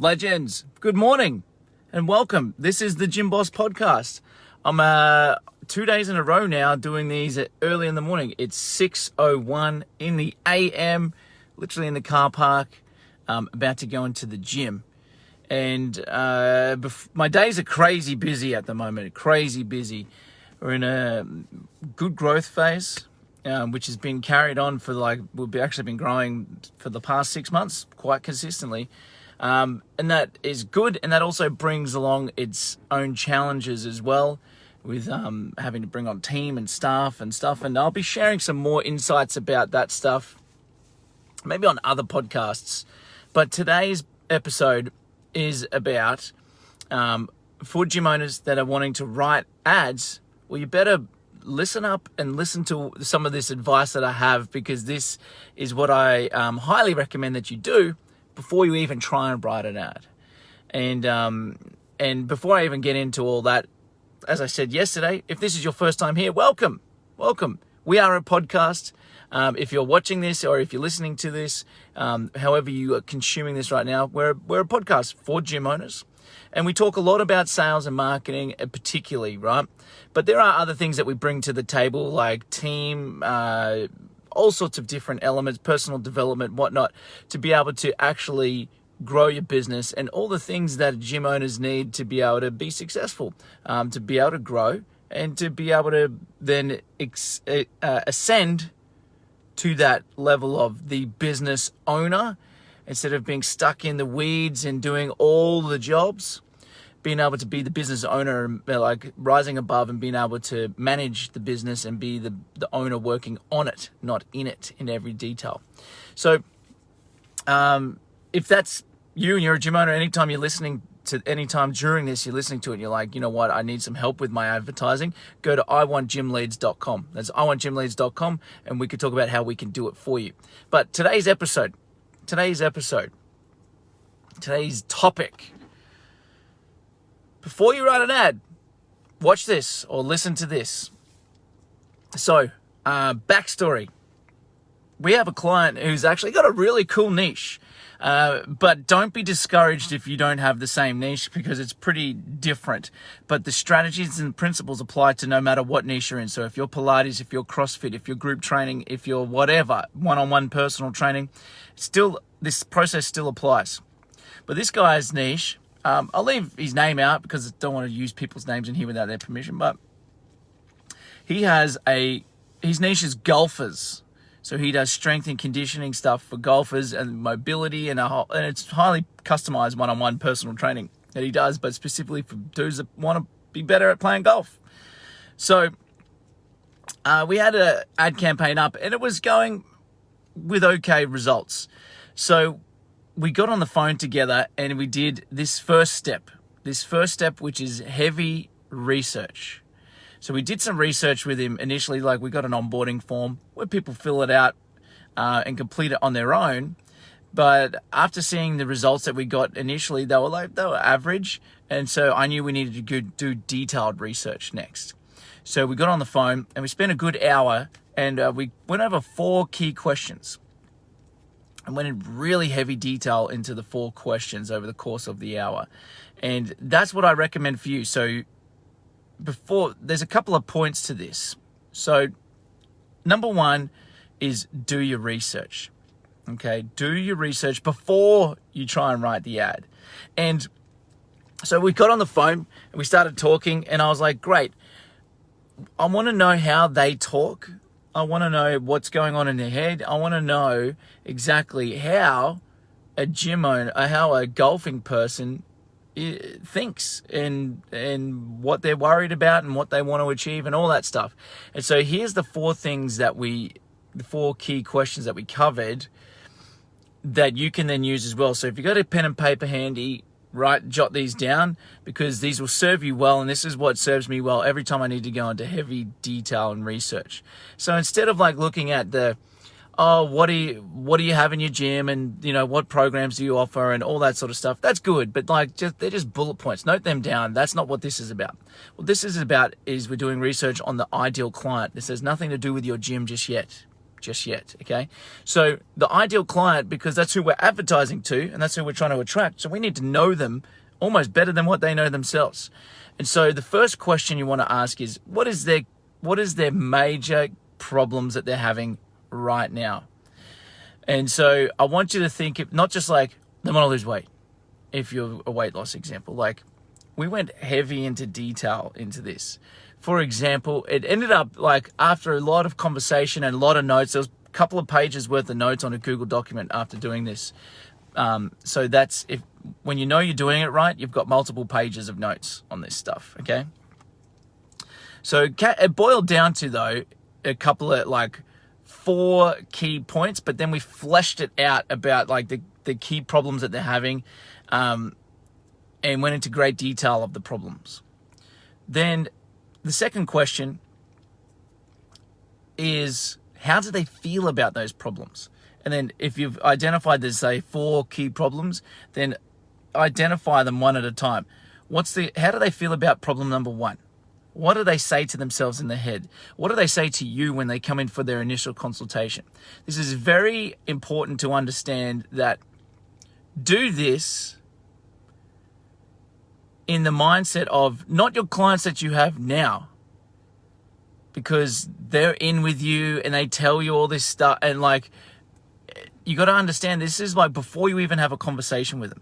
Legends, good morning and welcome. This is the Gym Boss Podcast. I'm 2 days in a row now doing these early in the morning. It's 6:01 in the AM, literally in the car park, about to go into the gym. And my days are crazy busy at the moment, crazy busy. We're in a good growth phase, which has been carried on we've actually been growing for the past 6 months quite consistently. And that is good, and that also brings along its own challenges as well, with having to bring on team and staff and stuff. And I'll be sharing some more insights about that stuff, maybe on other podcasts. But today's episode is about for gym owners that are wanting to write ads. Well, you better listen up and listen to some of this advice that I have, because this is what I highly recommend that you do before you even try and write an ad. And before I even get into all that, as I said yesterday, if this is your first time here, welcome. We are a podcast. If you're watching this or if you're listening to this, however you are consuming this right now, we're a podcast for gym owners. And we talk a lot about sales and marketing particularly, right? But there are other things that we bring to the table, like team, all sorts of different elements, personal development, whatnot, to be able to actually grow your business and all the things that gym owners need to be able to be successful, to be able to grow and to be able to then ascend to that level of the business owner, instead of being stuck in the weeds and doing all the jobs. Being able to be the business owner, like rising above and being able to manage the business and be the owner working on it, not in it in every detail. So if that's you and you're a gym owner, anytime you're listening to, anytime during this you're listening to it and you're like, you know what, I need some help with my advertising, go to iwantgymleads.com. That's iwantgymleads.com, and we could talk about how we can do it for you. But today's topic, before you write an ad, watch this or listen to this. So, backstory. We have a client who's actually got a really cool niche, but don't be discouraged if you don't have the same niche, because it's pretty different. But the strategies and principles apply to no matter what niche you're in. So if you're Pilates, if you're CrossFit, if you're group training, if you're whatever, one-on-one personal training, this process still applies. But this guy's niche, I'll leave his name out because I don't want to use people's names in here without their permission, but his niche is golfers. So he does strength and conditioning stuff for golfers and mobility, and it's highly customized one-on-one personal training that he does, but specifically for dudes that want to be better at playing golf. So we had an ad campaign up, and it was going with okay results. So we got on the phone together and we did this first step, which is heavy research. So we did some research with him initially, like we got an onboarding form where people fill it out and complete it on their own. But after seeing the results that we got initially, they were average. And so I knew we needed to go do detailed research next. So we got on the phone and we spent a good hour, and we went over 4 key questions. And went in really heavy detail into the 4 questions over the course of the hour. And that's what I recommend for you. So there's a couple of points to this. So number 1 is do your research. Okay, do your research before you try and write the ad. And so we got on the phone and we started talking, and I was like, great, I want to know how they talk. I want to know what's going on in their head. I want to know exactly how a gym owner, how a golfing person thinks, and what they're worried about and what they want to achieve and all that stuff. And so here's the 4 key questions that we covered that you can then use as well. So if you've got a pen and paper handy, jot these down, because these will serve you well, and this is what serves me well every time I need to go into heavy detail and research. So instead of looking at what do you have in your gym, and what programs do you offer and all that sort of stuff, that's good, but they're just bullet points. Note them down. That's not what this is about. What this is about is we're doing research on the ideal client. This has nothing to do with your gym just yet. just yet, okay? So the ideal client, because that's who we're advertising to and that's who we're trying to attract, so we need to know them almost better than what they know themselves. And so the first question you want to ask is, what is their major problems that they're having right now? And so I want you to think, not just like, they want to lose weight, if you're a weight loss example. Like, we went heavy into detail into this. For example, it ended up like after a lot of conversation and a lot of notes, there was a couple of pages worth of notes on a Google document after doing this. So that's, when you know you're doing it right, you've got multiple pages of notes on this stuff, okay? So it boiled down to, though, a couple of like 4 key points, but then we fleshed it out about like the key problems that they're having, and went into great detail of the problems. Then the second question is, how do they feel about those problems? And then if you've identified there's, say, 4 key problems, then identify them one at a time. How do they feel about problem number 1? What do they say to themselves in their head? What do they say to you when they come in for their initial consultation? This is very important to understand, that do this in the mindset of not your clients that you have now, because they're in with you and they tell you all this stuff, and like, you got to understand, this is like before you even have a conversation with them.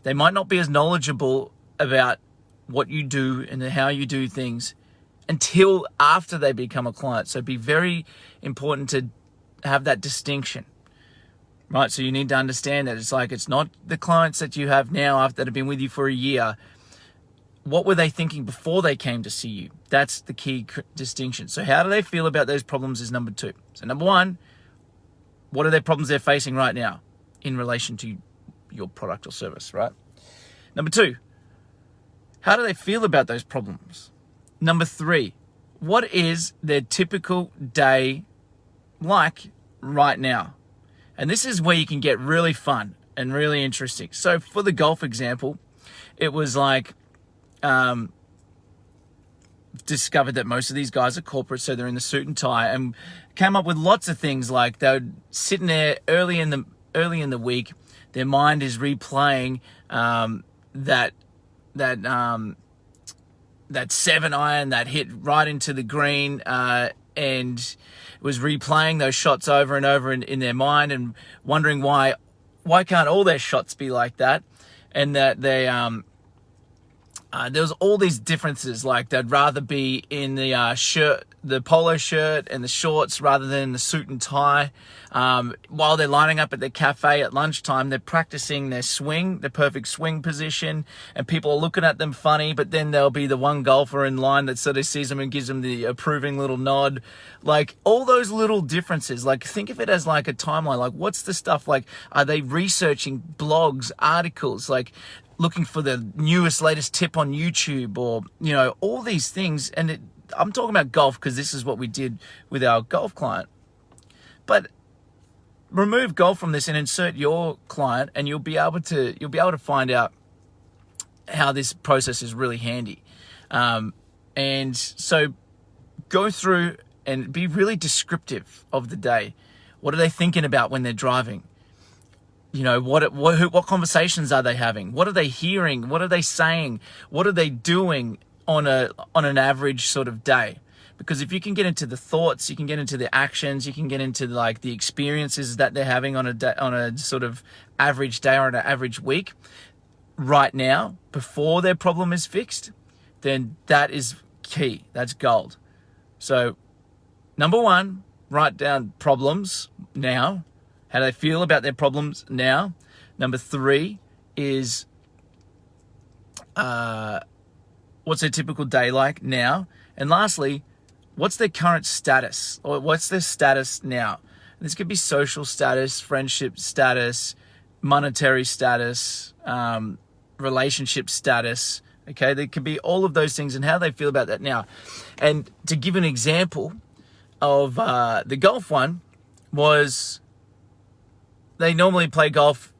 They might not be as knowledgeable about what you do and how you do things until after they become a client. So be very important to have that distinction, right? So you need to understand that it's like, it's not the clients that you have now after that have been with you for a year. What were they thinking before they came to see you? That's the key distinction. So how do they feel about those problems is number 2. So number 1, what are their problems they're facing right now in relation to your product or service, right? Number 2, how do they feel about those problems? Number 3, what is their typical day like right now? And this is where you can get really fun and really interesting. So for the golf example, it was like, discovered that most of these guys are corporate, so they're in the suit and tie, and came up with lots of things. Like, they're sitting there early in the week, their mind is replaying that 7-iron that hit right into the green, and was replaying those shots over and over in their mind, and wondering why can't all their shots be like that, and that they there was all these differences, like they'd rather be in the shirt, the polo shirt and the shorts, rather than in the suit and tie. While they're lining up at the cafe at lunchtime, they're practicing their swing, their perfect swing position, and people are looking at them funny, but then there'll be the one golfer in line that sort of sees them and gives them the approving little nod. Like, all those little differences, like, think of it as like a timeline. Like, what's the stuff, like, are they researching blogs, articles, like looking for the newest, latest tip on YouTube, or, you know, all these things. And I'm talking about golf because this is what we did with our golf client. But remove golf from this and insert your client, and you'll be able to find out how this process is really handy. And so go through and be really descriptive of the day. What are they thinking about when they're driving? You know, what conversations are they having? What are they hearing? What are they saying? What are they doing on an average sort of day? Because if you can get into the thoughts, you can get into the actions, you can get into like the experiences that they're having on a sort of average day or an average week right now, before their problem is fixed, then that is key. That's gold. So number 1, write down problems now. How do they feel about their problems now? Number 3 is what's their typical day like now? And lastly, what's their current status, or what's their status now? This could be social status, friendship status, monetary status, relationship status. Okay, there could be all of those things, and how they feel about that now. And to give an example of the golf one, was they normally play golf,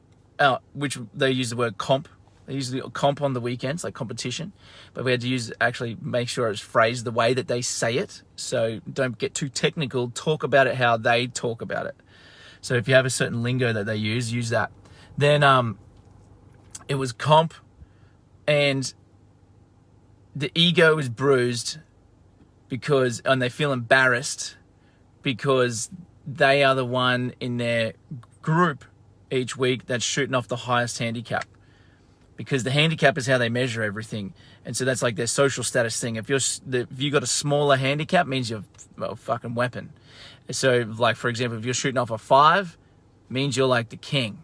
which they use the word comp, They usually comp on the weekends, like competition, but we had to actually make sure it's phrased the way that they say it. So don't get too technical. Talk about it how they talk about it. So if you have a certain lingo that they use that. Then it was comp, and the ego is bruised and they feel embarrassed because they are the one in their group each week that's shooting off the highest handicap, because the handicap is how they measure everything. And so that's like their social status thing. If you got a smaller handicap, means you're a fucking weapon. So like, for example, if you're shooting off a 5, means you're like the king.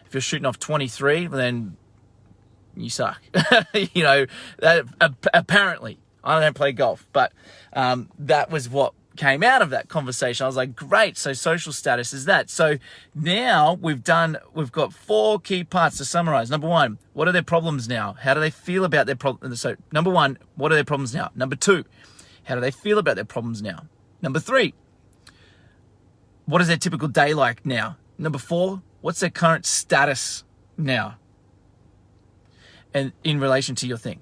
If you're shooting off 23, then you suck. You know, that apparently. I don't play golf, but that was what came out of that conversation. I was like, great, so social status is that. So now we've got 4 key parts to summarize. Number 1, what are their problems now? How do they feel about their problems? So number 1, what are their problems now? Number 2, how do they feel about their problems now? Number 3, what is their typical day like now? Number 4, what's their current status now? And in relation to your thing.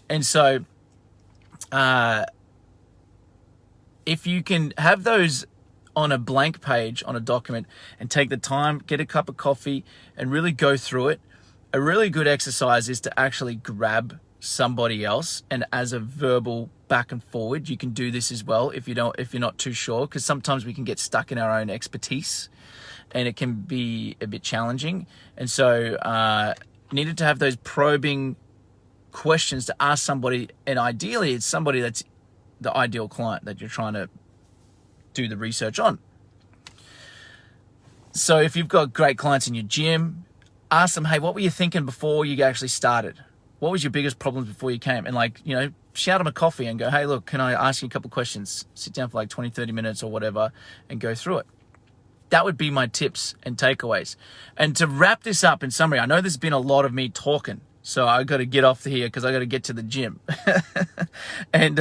And so if you can have those on a blank page on a document and take the time, get a cup of coffee and really go through it, a really good exercise is to actually grab somebody else, and as a verbal back and forward, you can do this as well if you're not too sure, because sometimes we can get stuck in our own expertise and it can be a bit challenging. And so needed to have those probing questions to ask somebody, and ideally it's somebody that's the ideal client that you're trying to do the research on. So if you've got great clients in your gym, ask them, hey, what were you thinking before you actually started? What was your biggest problems before you came? And like, you know, shout them a coffee and go, hey, look, can I ask you a couple of questions? Sit down for like 20, 30 minutes or whatever and go through it. That would be my tips and takeaways. And to wrap this up in summary, I know there's been a lot of me talking, so I got to get off here because I got to get to the gym. And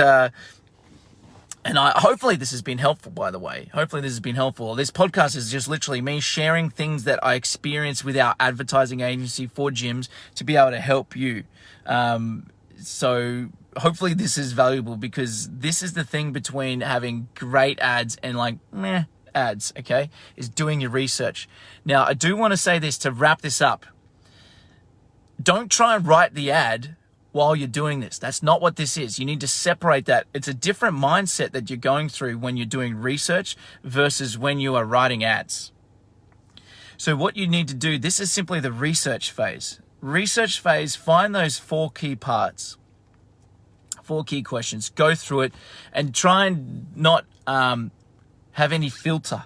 hopefully this has been helpful, by the way. Hopefully this has been helpful. This podcast is just literally me sharing things that I experience with our advertising agency for gyms to be able to help you. So hopefully this is valuable, because this is the thing between having great ads and like meh ads, okay, is doing your research. Now, I do want to say this to wrap this up. Don't try and write the ad while you're doing this. That's not what this is. You need to separate that. It's a different mindset that you're going through when you're doing research versus when you are writing ads. So what you need to do, this is simply the research phase. Research phase, find those 4 key parts, 4 key questions, go through it and try and not have any filter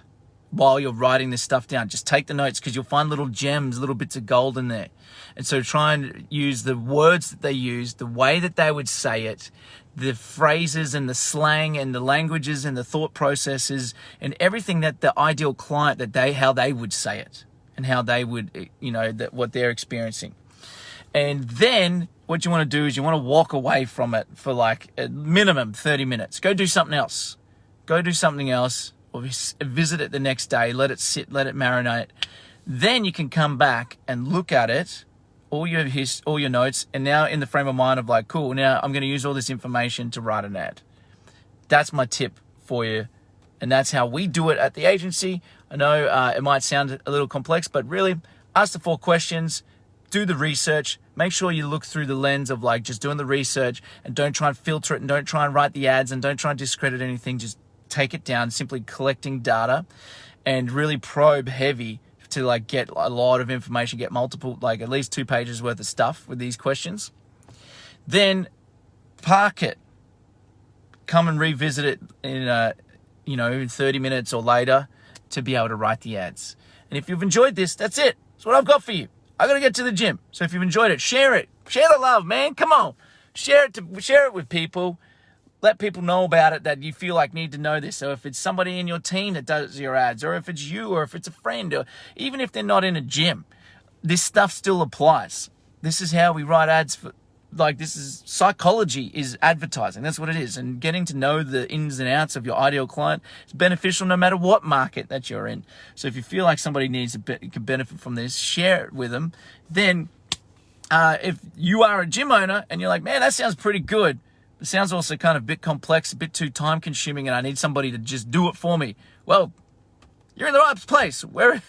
while you're writing this stuff down. Just take the notes, because you'll find little gems, little bits of gold in there. And so try and use the words that they use, the way that they would say it, the phrases and the slang and the languages and the thought processes and everything that the ideal client, how they would say it and how they would, what they're experiencing. And then what you want to do is you want to walk away from it for like a minimum 30 minutes. Go do something else. Or visit it the next day. Let it sit, let it marinate. Then you can come back and look at it, all your notes, and now in the frame of mind of like, cool, now I'm going to use all this information to write an ad. That's my tip for you. And that's how we do it at the agency. I know it might sound a little complex, but really ask the 4 questions, do the research, make sure you look through the lens of like just doing the research, and don't try and filter it, and don't try and write the ads, and don't try and discredit anything. Just take it down, simply collecting data, and really probe heavy to like get a lot of information, get multiple, like at least 2 pages worth of stuff with these questions. Then park it, come and revisit it in 30 minutes or later to be able to write the ads. And if you've enjoyed this, that's it. That's what I've got for you. I got to get to the gym. So if you've enjoyed it, share it. Share the love, man. Come on. Share it with people. Let people know about it that you feel like need to know this. So if it's somebody in your team that does your ads, or if it's you, or if it's a friend, or even if they're not in a gym, this stuff still applies. This is how we write ads for, like, this is psychology is advertising. That's what it is. And getting to know the ins and outs of your ideal client is beneficial no matter what market that you're in. So if you feel like somebody can benefit from this, share it with them. Then if you are a gym owner and you're like, man, that sounds pretty good. It sounds also kind of a bit complex, a bit too time consuming, and I need somebody to just do it for me. Well, you're in the right place. We're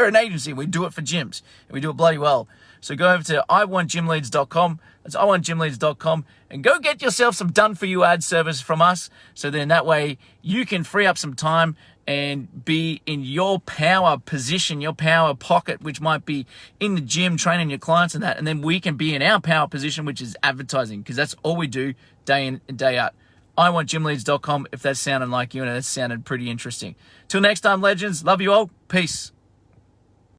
an agency. We do it for gyms, and we do it bloody well. So go over to iwantgymleads.com. That's iwantgymleads.com, and go get yourself some done-for-you ad service from us. So then that way you can free up some time and be in your power position, your power pocket, which might be in the gym, training your clients and that. And then we can be in our power position, which is advertising, because that's all we do day in and day out. iwantgymleads.com if that's sounding like you and that sounded pretty interesting. Till next time, legends. Love you all. Peace.